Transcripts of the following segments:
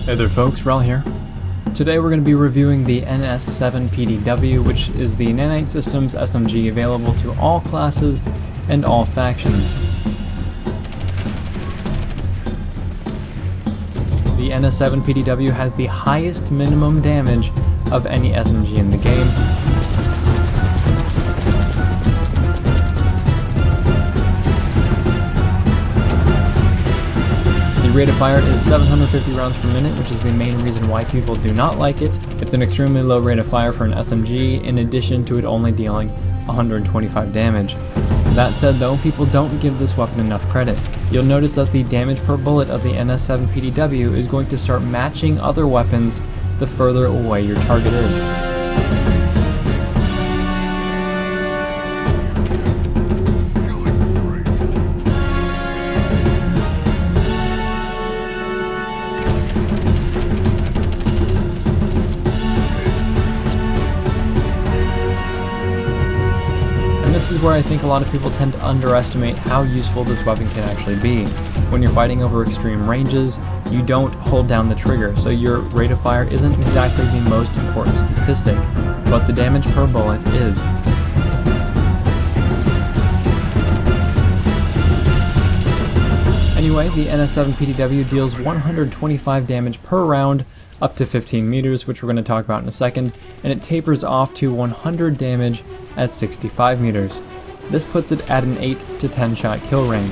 Hey there folks, Wrel here. Today we're going to be reviewing the NS7 PDW, which is the Nanite Systems SMG available to all classes and all factions. The NS7 PDW has the highest minimum damage of any SMG in the game. The rate of fire is 750 rounds per minute, which is the main reason why people do not like it. It's an extremely low rate of fire for an SMG, in addition to it only dealing 125 damage. That said though, people don't give this weapon enough credit. You'll notice that the damage per bullet of the NS7 PDW is going to start matching other weapons the further away your target is. This is where I think a lot of people tend to underestimate how useful this weapon can actually be. When you're fighting over extreme ranges, you don't hold down the trigger, so your rate of fire isn't exactly the most important statistic, but the damage per bullet is. Anyway, the NS7 PDW deals 125 damage per round, up to 15 meters, which we're going to talk about in a second, and it tapers off to 100 damage at 65 meters. This puts it at an 8 to 10 shot kill range.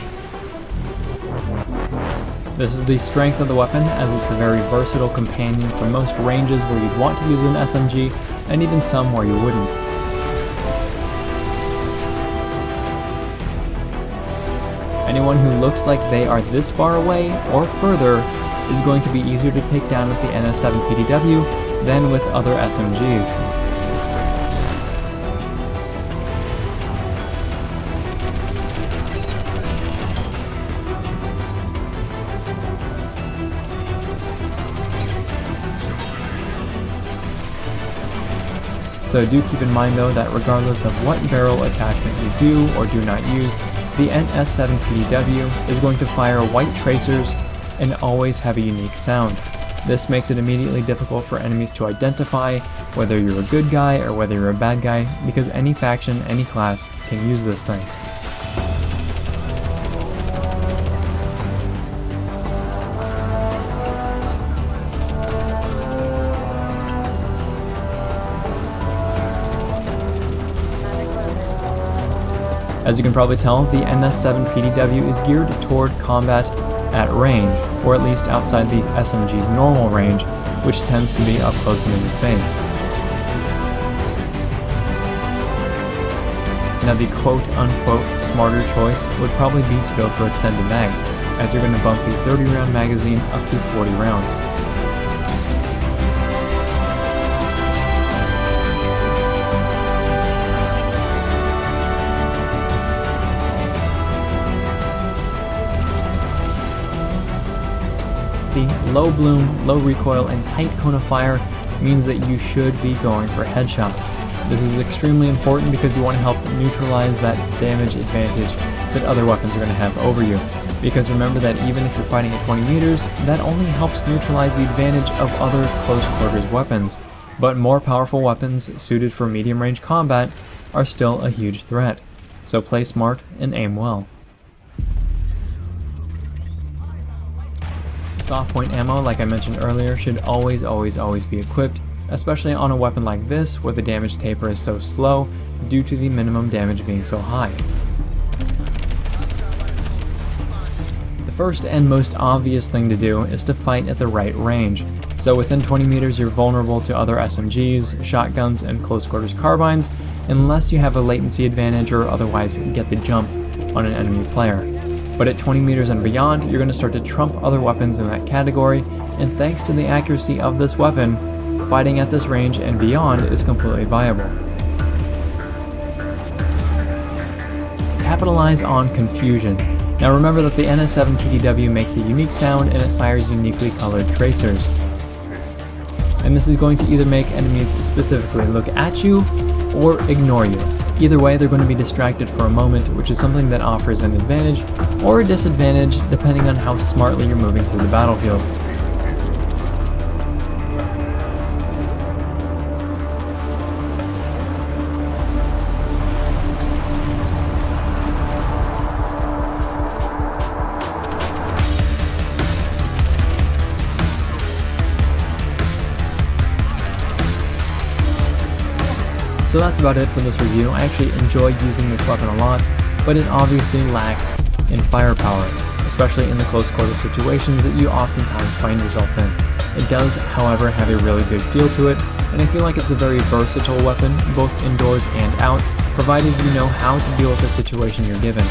This is the strength of the weapon, as it's a very versatile companion for most ranges where you'd want to use an SMG, and even some where you wouldn't. Anyone who looks like they are this far away or further is going to be easier to take down with the NS7 PDW than with other SMGs. So do keep in mind though that regardless of what barrel attachment you do or do not use, the NS7 PDW is going to fire white tracers and always have a unique sound. This makes it immediately difficult for enemies to identify whether you're a good guy or whether you're a bad guy, because any faction, any class can use this thing. As you can probably tell, the NS7 PDW is geared toward combat at range, or at least outside the SMG's normal range, which tends to be up close and in your face. Now the quote-unquote smarter choice would probably be to go for extended mags, as you're going to bump the 30-round magazine up to 40 rounds. The low bloom, low recoil, and tight cone of fire means that you should be going for headshots. This is extremely important because you want to help neutralize that damage advantage that other weapons are going to have over you. Because remember that even if you're fighting at 20 meters, that only helps neutralize the advantage of other close quarters weapons. But more powerful weapons suited for medium range combat are still a huge threat. So play smart and aim well. Soft point ammo, like I mentioned earlier, should always be equipped, especially on a weapon like this where the damage taper is so slow due to the minimum damage being so high. The first and most obvious thing to do is to fight at the right range. So within 20 meters you're vulnerable to other SMGs, shotguns, and close quarters carbines, unless you have a latency advantage or otherwise get the jump on an enemy player. But at 20 meters and beyond, you're going to start to trump other weapons in that category, and thanks to the accuracy of this weapon, fighting at this range and beyond is completely viable. Capitalize on confusion. Now remember that the NS7 PDW makes a unique sound and it fires uniquely colored tracers. And this is going to either make enemies specifically look at you or ignore you. Either way, they're going to be distracted for a moment, which is something that offers an advantage or a disadvantage depending on how smartly you're moving through the battlefield. So that's about it for this review. I actually enjoy using this weapon a lot, but it obviously lacks in firepower, especially in the close quarter situations that you oftentimes find yourself in. It does, however, have a really good feel to it, and I feel like it's a very versatile weapon, both indoors and out, provided you know how to deal with the situation you're given.